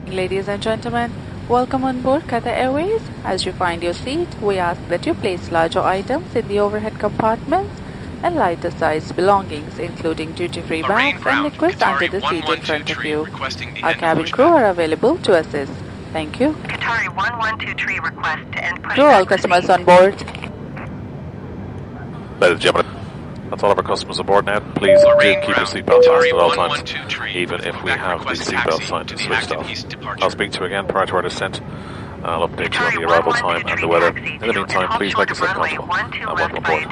Ladies and gentlemen, welcome on board Qatar Airways. As you find your seat, we ask that you place larger items in the overhead compartments and lighter sized belongings, including duty-free bags and liquids under the seat in front of you. Our cabin crew are available to assist. Thank you. Qatari 1123 request to end pushback. To all customers on board. Ladies and gentlemen, that's all of our customers aboard now. Please do keep your seatbelt fastened at all times, even if we have the seatbelt sign switched off. I'll speak to you again prior to our descent. I'll update you on the arrival time and the weather. In the meantime, please make yourself comfortable and welcome aboard.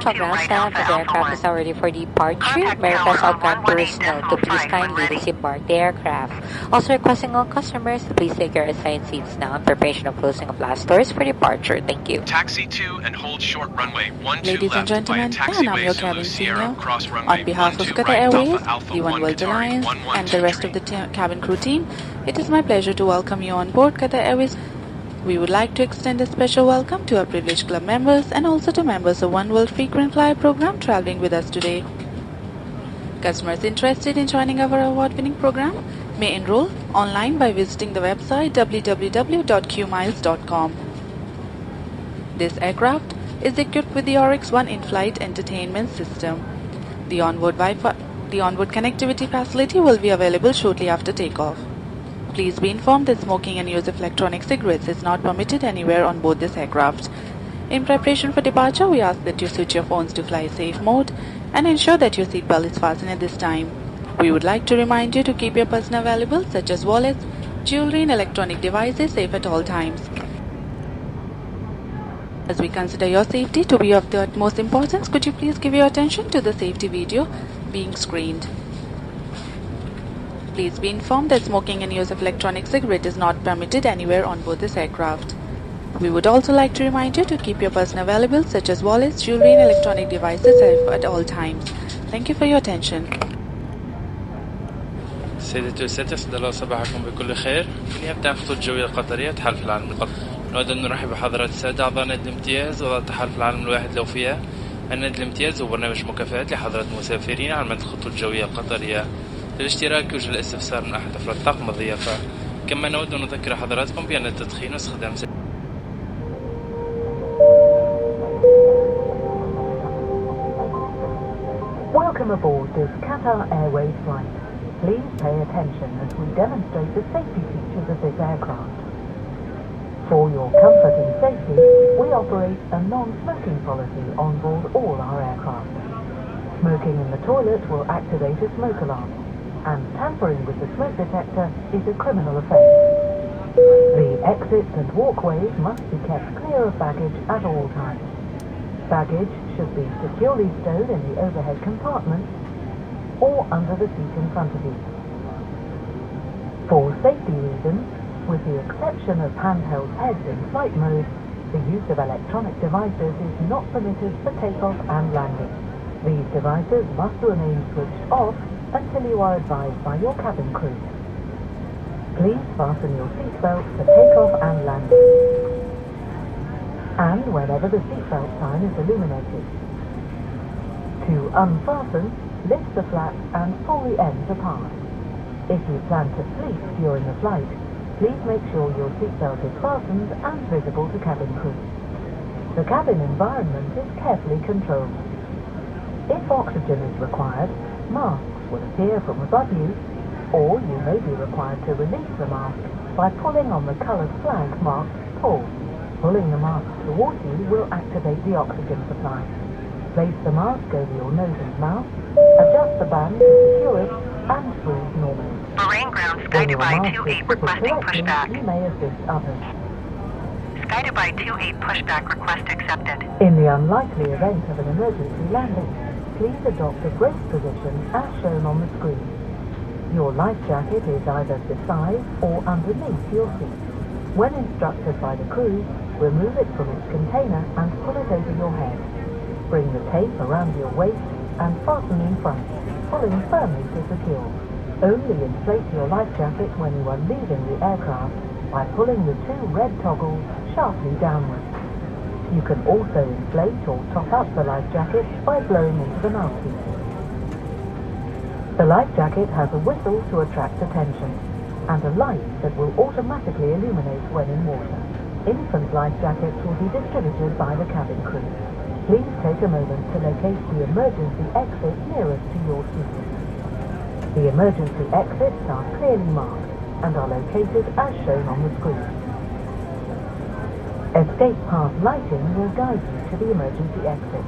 Congrats, staff. The aircraft is already for departure. America's outbound tourists note to please kindly disembark the aircraft. Also requesting all customers to please take your assigned seats now in preparation of closing of last doors for departure. Thank you. Taxi 2 and hold short runway 12 Ladies and gentlemen, and I'm your cabin senior. On behalf of Qatar Airways, the One World Alliance, and the rest of the cabin crew team, it is my pleasure to welcome you on board Qatar Airways. We would like to extend a special welcome to our privileged club members and also to members of One World Frequent Flyer program traveling with us today. Customers interested in joining our award-winning program may enroll online by visiting the website www.qmiles.com. This aircraft is equipped with the Oryx One in-flight entertainment system. The onboard connectivity facility will be available shortly after takeoff. Please be informed that smoking and use of electronic cigarettes is not permitted anywhere on board this aircraft. In preparation for departure, we ask that you switch your phones to fly safe mode and ensure that your seatbelt is fastened at this time. We would like to remind you to keep your personal valuables such as wallets, jewelry and electronic devices safe at all times. As we consider your safety to be of the utmost importance, could you please give your attention to the safety video being screened? Please be informed that smoking and use of electronic cigarette is not permitted anywhere on board this aircraft. We would also like to remind you to keep your personal valuables such as wallets, jewelry and electronic devices safe at all times. Thank you for your attention. سيدتي والسادة، أسعد الله صباحكم بكل خير. في نهاية الخطوط الجوية القطرية تحالف العالم القطري. نود أن نرحب بحضرات السادة أعضاء نادي الامتياز وأعضاء تحالف العالم الواحد للأوفياء. النادي الامتياز هو برنامج مكافآت لحضرات المسافرين على مدى الخطوط الجوية القطرية. للاشتراك يوجد الاستفسار من أحد أفراد طاقم الضيافة. كما نود أن نذكر حضراتكم بأن التدخين واستخدام Welcome aboard this Qatar Airways flight. Please pay attention as we demonstrate the safety features of this aircraft. For your comfort and safety, we operate a non-smoking policy on board all our aircraft. Smoking in the toilet will activate a smoke alarm, and tampering with the smoke detector is a criminal offence. The exits and walkways must be kept clear of baggage at all times. Baggage should be securely stowed in the overhead compartment or under the seat in front of you. For safety reasons, with the exception of handheld heads in flight mode, the use of electronic devices is not permitted for takeoff and landing. These devices must remain switched off until you are advised by your cabin crew. Please fasten your seatbelt for takeoff and landing, and whenever the seatbelt sign is illuminated. To unfasten, lift the flaps and pull the ends apart. If you plan to sleep during the flight, please make sure your seatbelt is fastened and visible to cabin crew. The cabin environment is carefully controlled. If oxygen is required, masks will appear from above you, or you may be required to release the mask by pulling on the coloured flag marked Pull. Pulling the mask towards you will activate the oxygen supply. Place the mask over your nose and mouth, adjust the band to secure it, and breathe normally. Bahrain ground Sky Dubai 28 requesting pushback. You may assist others. Sky Dubai 28 pushback request accepted. In the unlikely event of an emergency landing, please adopt a brace position as shown on the screen. Your life jacket is either beside or underneath your seat. When instructed by the crew, remove it from its container and pull it over your head. Bring the tape around your waist and fasten in front, pulling firmly to secure. Only inflate your life jacket when you are leaving the aircraft by pulling the two red toggles sharply downwards. You can also inflate or top up the life jacket by blowing into the mouthpiece. The life jacket has a whistle to attract attention and a light that will automatically illuminate when in water. Infant life jackets will be distributed by the cabin crew. Please take a moment to locate the emergency exit nearest to your seat. The emergency exits are clearly marked and are located as shown on the screen. Escape path lighting will guide you to the emergency exit.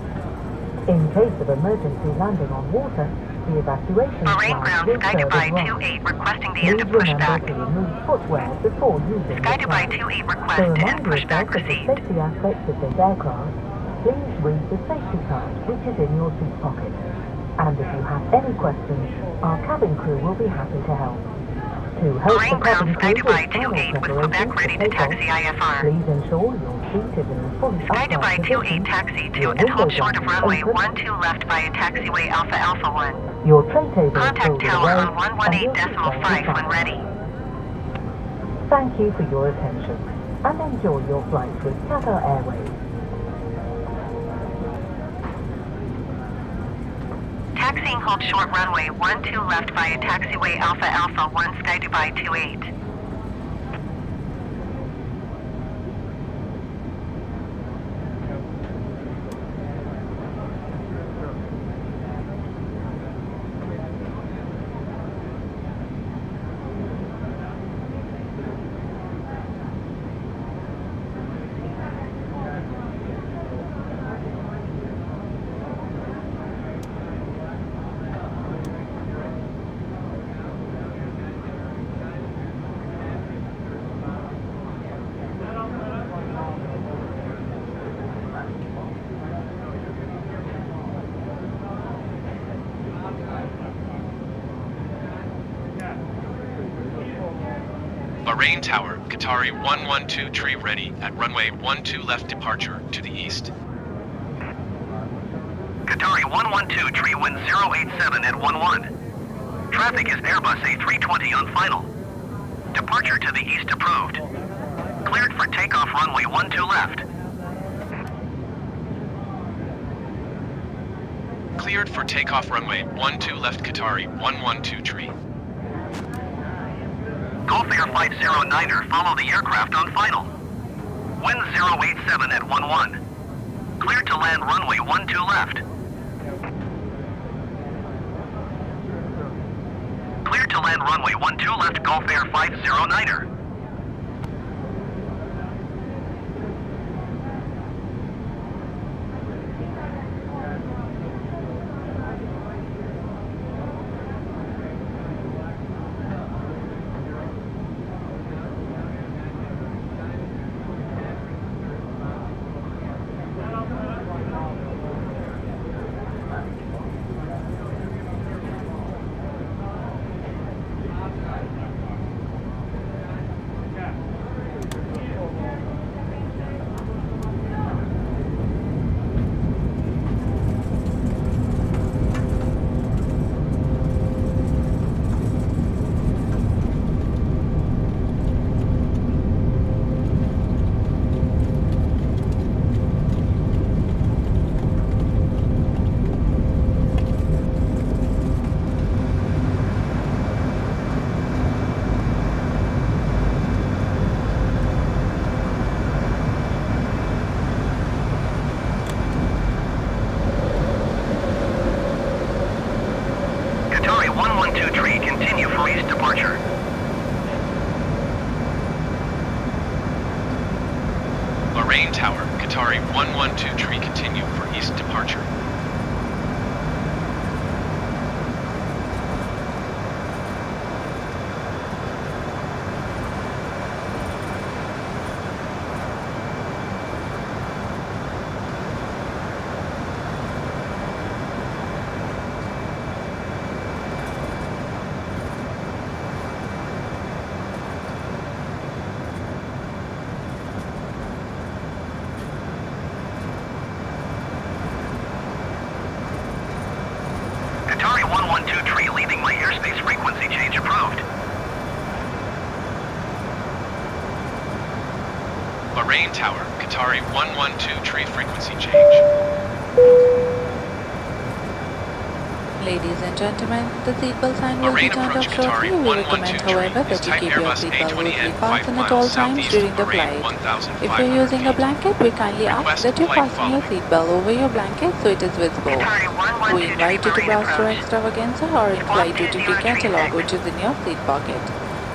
In case of emergency landing on water, the evacuation Bahrain flag ground will Sky serve Dubai as well. 28 requesting the Please end of pushback. remember to remove footwear before using Sky the Dubai flag. 28 To request and remind pushback yourself of the received. safety aspects of this aircraft, please read the safety card which is in your seat pocket. And if you have any questions, our cabin crew will be happy to help. To help Bahrain the cabin ground Sky crew Dubai with final 28 with preparations Quebec for ready to takeoff, taxi IFR. please ensure your seat is in a fully Sky upright Dubai position, 28 taxi to your and hold window short of blinds runway open, 12 left via taxiway Alpha Alpha 1. your tray table is Contact folded tower away, on and your seatbelt 118.5 is when fastened. ready. Thank you for your attention, and enjoy your flight with Qatar Airways. Taxiing hold short runway 12 left via taxiway Alpha Alpha 1 Sky Dubai 28. Bahrain Tower, Qatari 112 tree ready at runway 12 left departure to the east. Qatari 112 tree wind 087 at 11. Traffic is Airbus A320 on final. Departure to the east approved. Cleared for takeoff runway 12 left. Cleared for takeoff runway 12 left Qatari 112 tree. Gulf Air Flight 09er, follow the aircraft on final. Wind 087 at 11. Cleared to land runway 12 left. Cleared to land runway 12 left Gulf Air Flight 09er. Qatari 112 tree, continue for east departure. Bahrain Tower, Qatari 112 tree continue for east departure. Qatari 112 tree, leaving my airspace frequency change approved. Bahrain Tower, Qatari 112 tree frequency change. Ladies and gentlemen, the seatbelt sign will be Bahrain turned off approach shortly. Qatari We recommend, 112 however, is that you type keep your Airbus seatbelt loosely A20N 5 fastened at all miles times southeast during of the Bahrain, flight. If 1,500 you're using a feet. blanket, we kindly ask Request that you flight fasten your following. seatbelt over your blanket so it is visible. Qatari We 112 invite you to Bahrain browse through approach. extravaganza or in-flight duty-free catalog, which is in your seat pocket.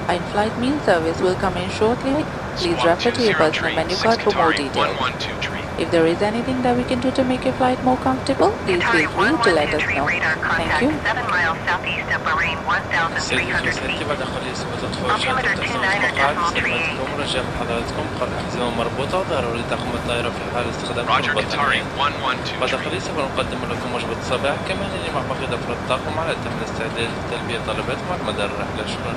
Our in-flight meal service will come in shortly. Please refer to your personal menu card for more Qatari details. 112 tree. If there is anything that we can do to make your flight more comfortable, please Qatari feel free to let 112 us tree know. radar Thank contact you. 7 miles southeast of Bahrain, 1,300 سيدتي feet. بعد قليل سوف تدخل Altimeter شركة تحسين 29 المقاعد decimal 38. سلامتكم ورجاء من حضراتكم قرأ الحزمة مربوطة ضروري تقوم الطائرة في حال استخدام Roger طرق Qatari الأمان. 112 بعد tree. قليل سوف نقدم لكم وجبة الصباح كما أنني مع بقية أفراد الطاقم على أتم الاستعداد لتلبية طلباتكم على مدار الرحلة. شكرا.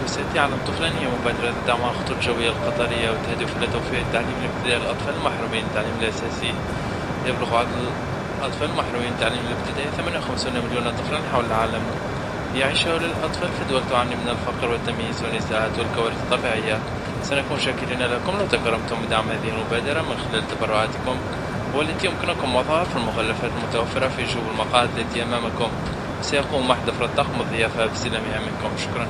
سيدتي على طفلا هي مبادرة تدعم الخطوط الجوية القطرية وتهدف إلى توفير التعليم الابتدائي للأطفال المحرومين من التعليم الأساسي. يبلغ عدد الأطفال المحرومين من التعليم الابتدائي 58 مليون طفلا حول العالم. يعيش هؤلاء الأطفال في دول تعاني من الفقر والتمييز والنزاعات والكوارث الطبيعية. سنكون شاكرين لكم لو تكرمتم بدعم هذه المبادرة من خلال تبرعاتكم، والتي يمكنكم وضعها في المخلفات المتوفرة في جوب المقاعد التي أمامكم. سيقوم أحد أفراد الطاقم الضيافة باستلامها منكم. شكرا.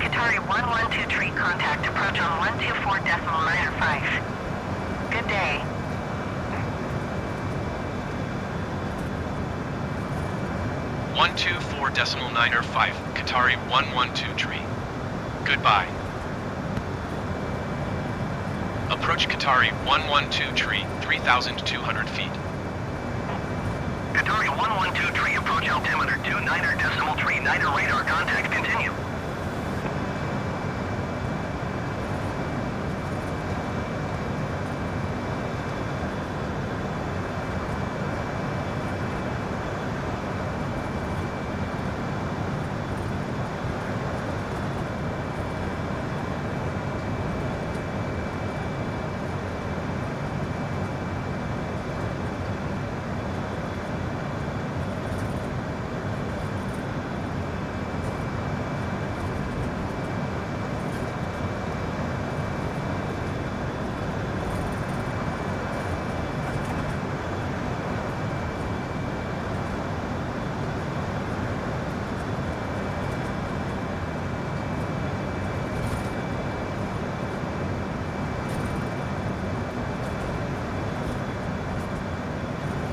Qatari 112 tree contact approach on 124.905. Good day. One two four decimal 905 Qatari 112 tree. Goodbye. Approach Qatari 112 tree, 3,200 feet. Qatari 112 tree approach altimeter 29.39 radar contact continue.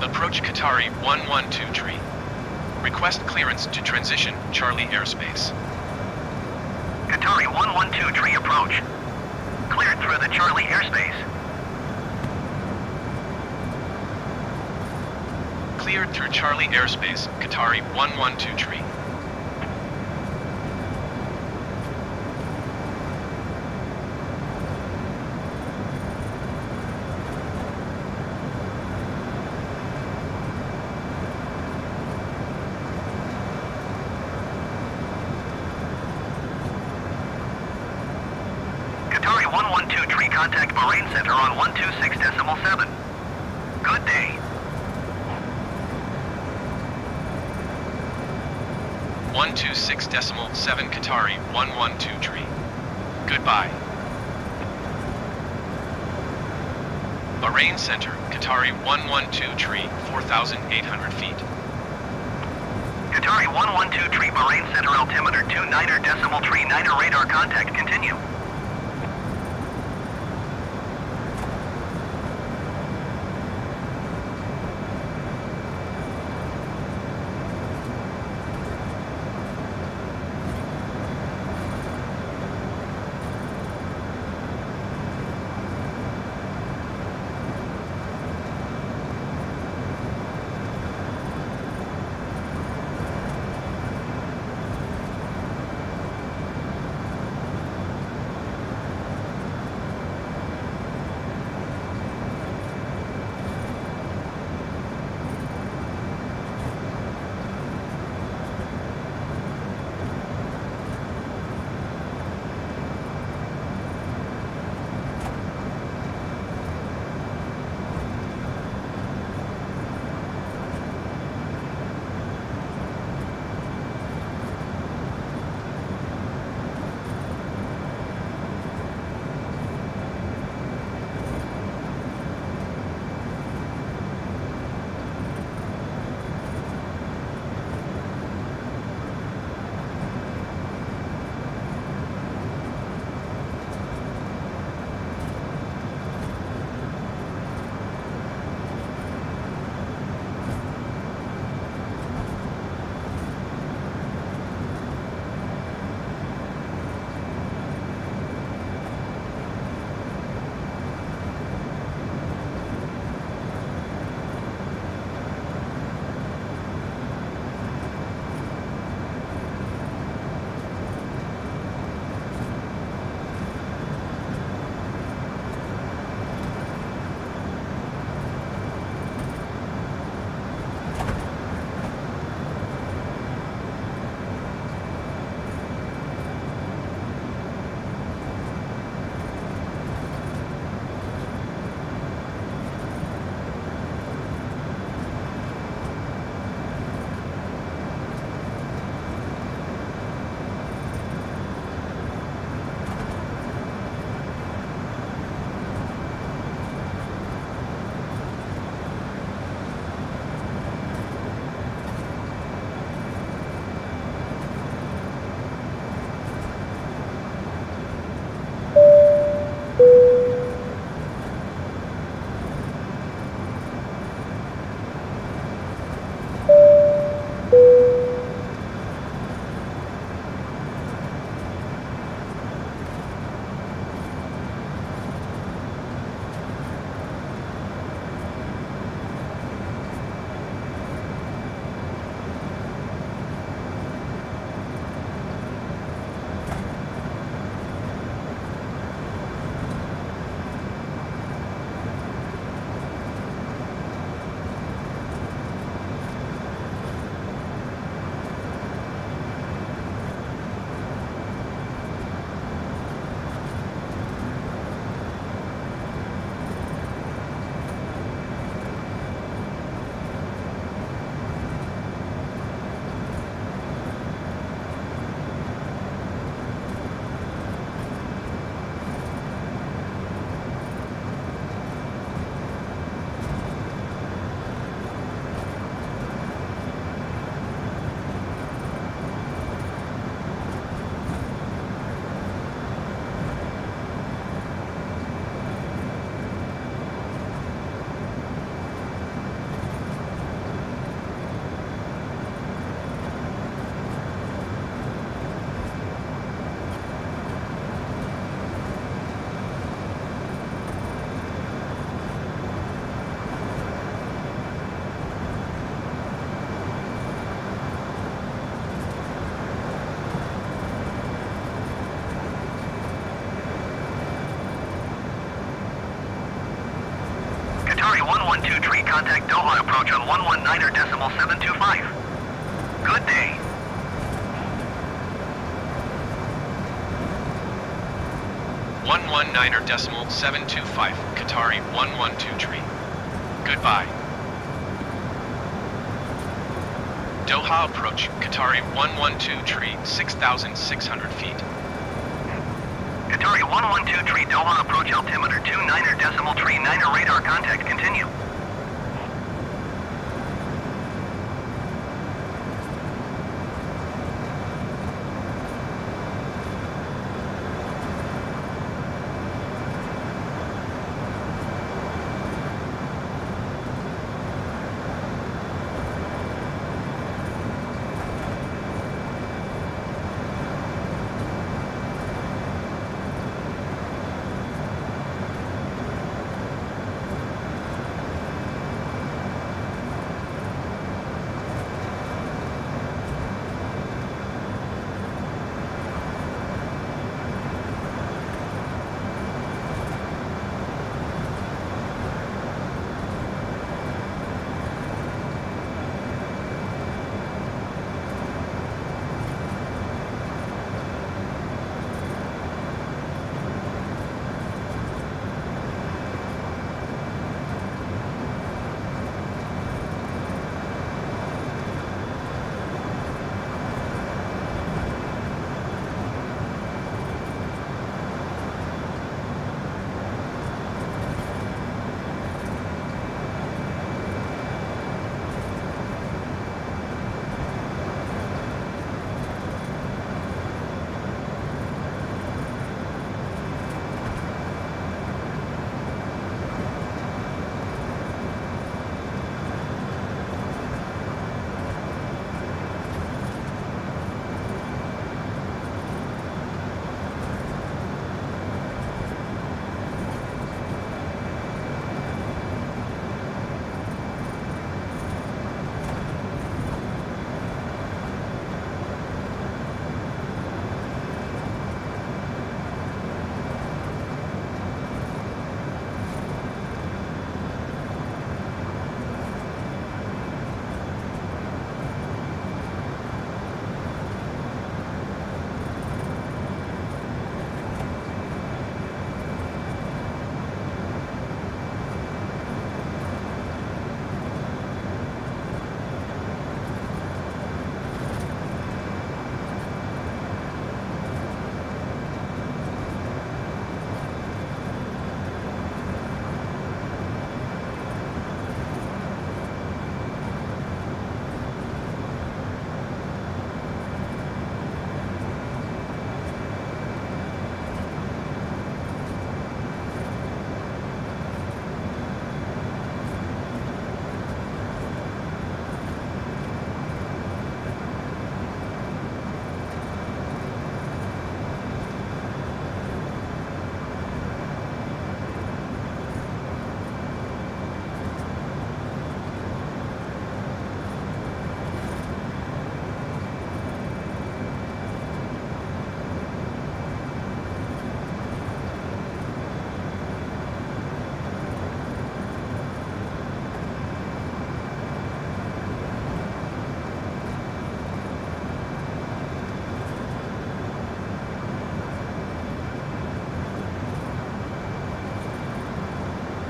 Approach Qatari 112 tree. Request clearance to transition Charlie airspace. Qatari 112 tree approach. Cleared through the Charlie airspace. Cleared through Charlie airspace, Qatari 112 tree. Qatari 112 tree contact Bahrain Center on 126.7. Good day. 126.7 Qatari 112 tree. Goodbye. Bahrain Center, Qatari 112 tree, 4,800 feet. Qatari 112 tree Bahrain Center altimeter 29.39 radar contact continue. Doha approach on 119.725. Good day. One 725, Qatari 112 tree. Goodbye. Doha approach, Qatari 112 tree, 6,600 feet. Qatari 112 tree, Doha approach altimeter 29.39 radar contact, continue.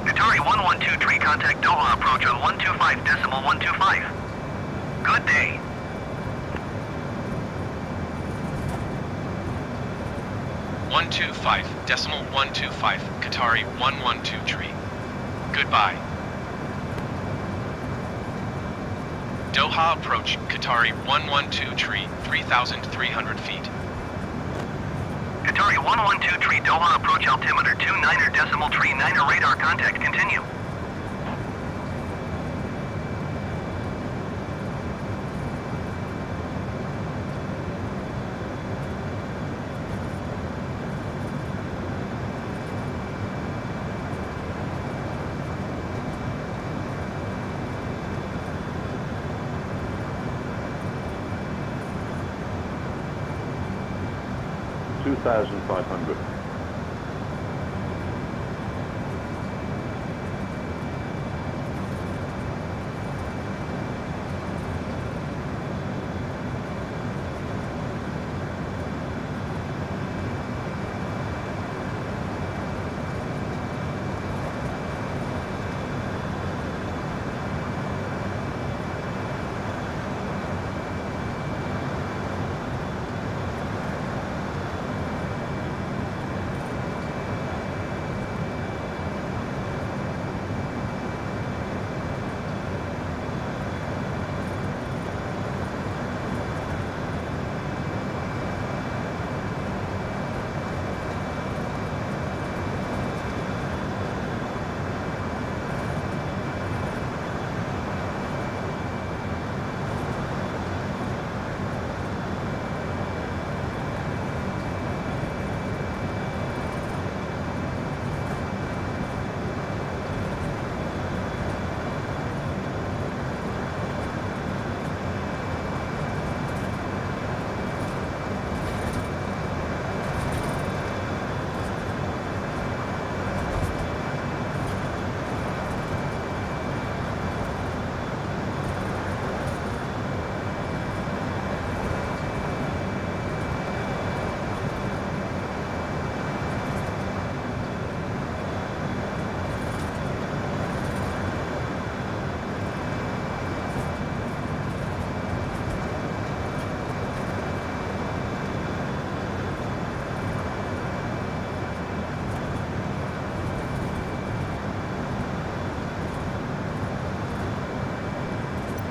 Qatari 112 tree, contact Doha approach on 125.125. Good day. One 125, Qatari 112 tree. Goodbye. Doha approach, Qatari 112 tree, 3,300 feet. Qatari 112 tree, Doha approach altimeter 29.39 radar contact, continue. $2,500.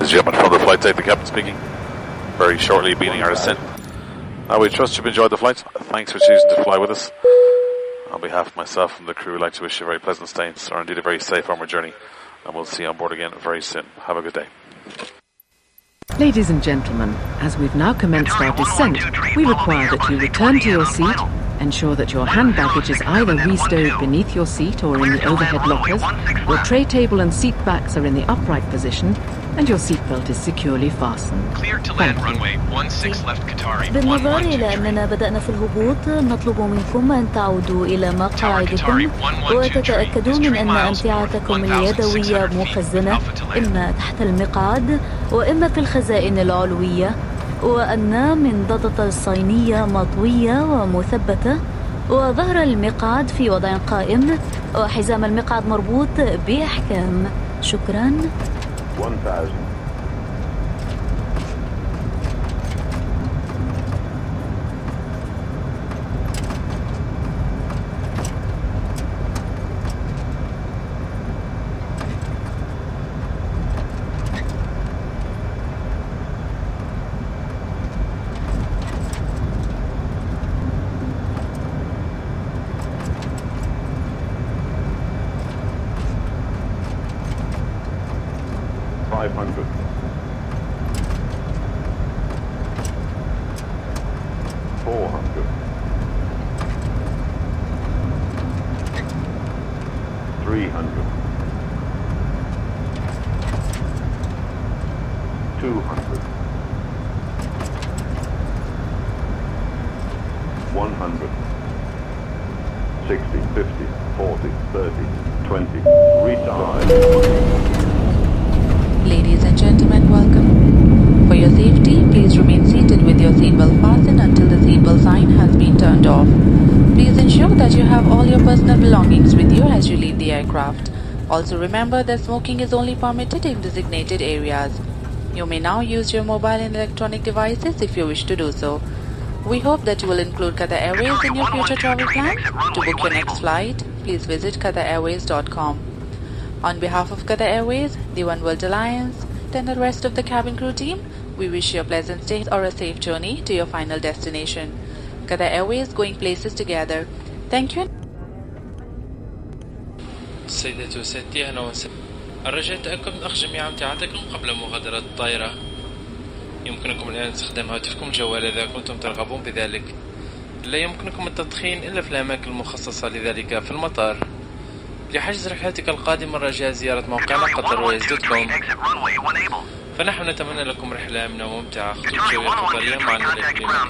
Ladies and gentlemen, from the flight deck, the captain speaking. Very shortly beginning our descent. We trust you've enjoyed the flight. Thanks for choosing to fly with us. On behalf of myself and the crew, I'd like to wish you a very pleasant stay, or indeed a very safe onward journey. And we'll see you on board again very soon. Have a good day. Ladies and gentlemen, as we've now commenced our descent, we require that you return to your seat, ensure that your hand baggage is either restowed beneath your seat or in the overhead lockers, your tray table and seat backs are in the upright position, and your seatbelt is securely fastened. Clear to land runway 16 left Qatari. بالنظر إلى أننا بدأنا في الهبوط، نطلب منكم أن تعودوا إلى مقاعدكم وتتأكدوا من أن أمتعتكم اليدوية مخزنة إما تحت المقعد وإما في الخزائن العلوية، وأن منضدة الصينية مطوية ومثبتة، وظهر المقعد في وضع قائم، وحزام المقعد مربوط بإحكام. شكرا. 1000. Ladies and gentlemen, welcome. For your safety, please remain seated with your seatbelt fastened until the seatbelt sign has been turned off. Please ensure that you have all your personal belongings with you as you leave the aircraft. Also remember that smoking is only permitted in designated areas. You may now use your mobile and electronic devices if you wish to do so. We hope that you will include Qatar Airways in your future travel plans. To book your next flight, please visit qatarairways.com. On behalf of Qatar Airways, the One World Alliance, and the rest of the cabin crew team, we wish you a pleasant stay or a safe journey to your final destination. Qatar Airways, going places together. Thank you. سيداتي وسادتي، أهلا وسهلا. الرجاء التأكد من أخذ جميع أمتعتكم قبل مغادرة الطائرة. يمكنكم الآن استخدام هاتفكم الجوال إذا كنتم ترغبون بذلك. لا يمكنكم التدخين إلا في الأماكن المخصصة لذلك في المطار. لحجز رحلتك القادمة رجاء زيارة موقعنا qatarways.com. فنحن نتمنى لكم رحلة آمنة وممتعة. خطوط جوية قطرية معنا لكل مكان.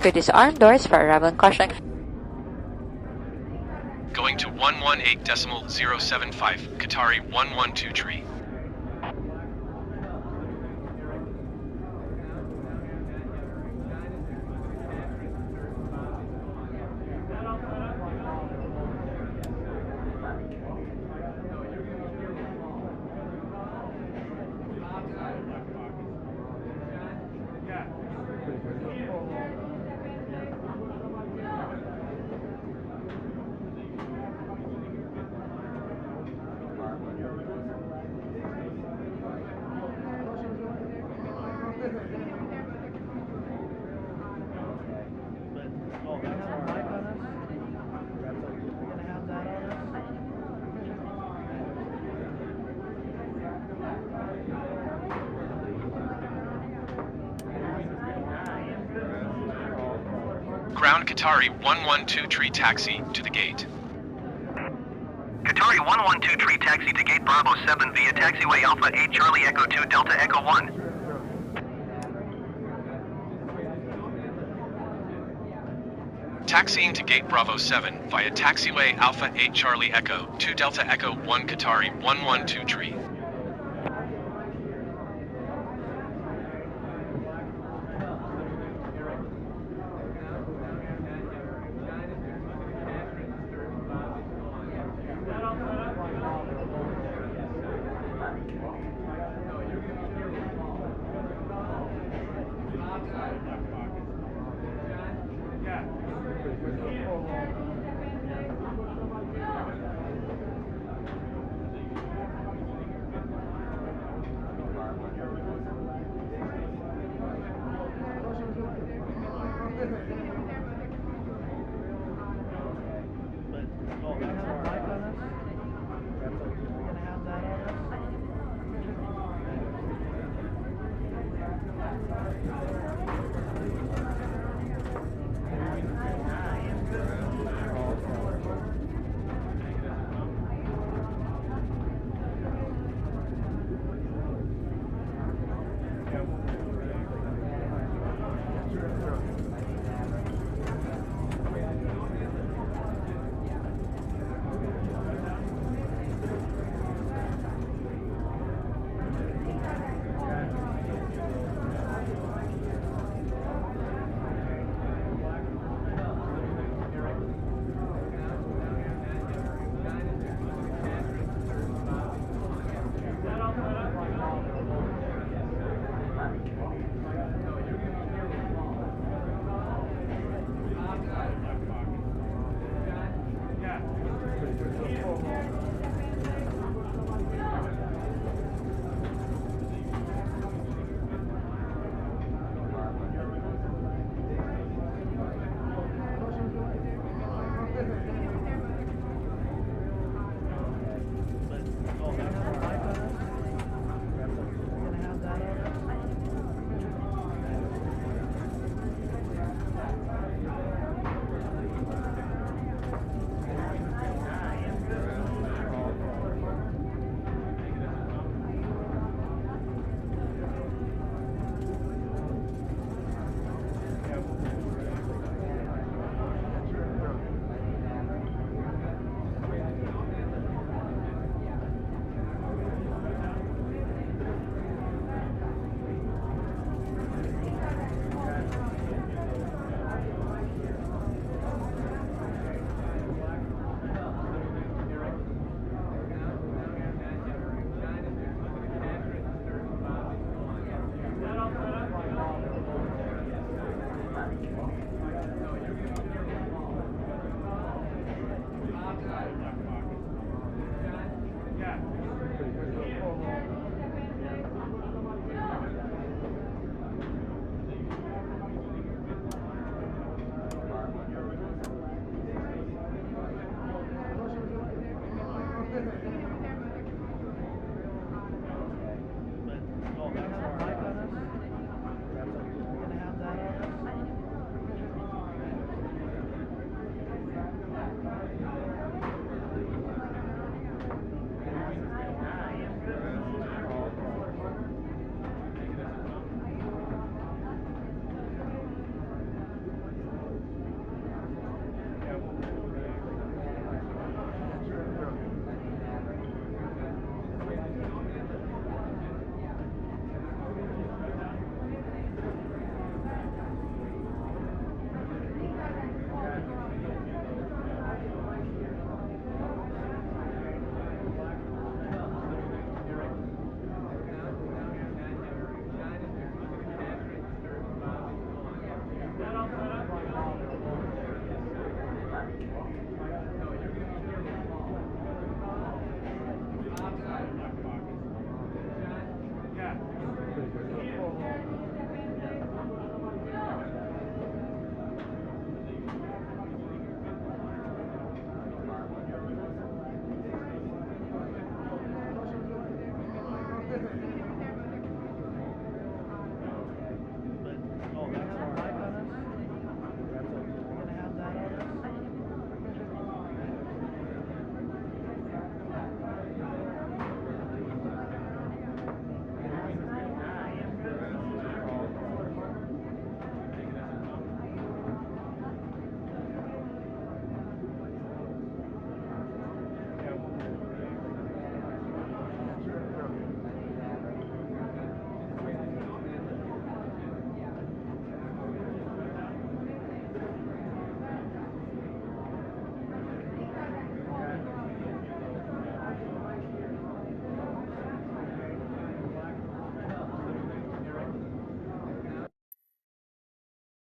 To disarm doors for arrival caution. Going to 118.075 Qatari 112 tree. Ground Qatari 112 tree taxi to the gate. Qatari 112 tree taxi to gate Bravo 7 via taxiway Alpha 8 Charlie Echo 2 Delta Echo 1. Taxiing to gate Bravo 7 via taxiway Alpha 8 Charlie Echo 2 Delta Echo 1 Qatari 112 tree.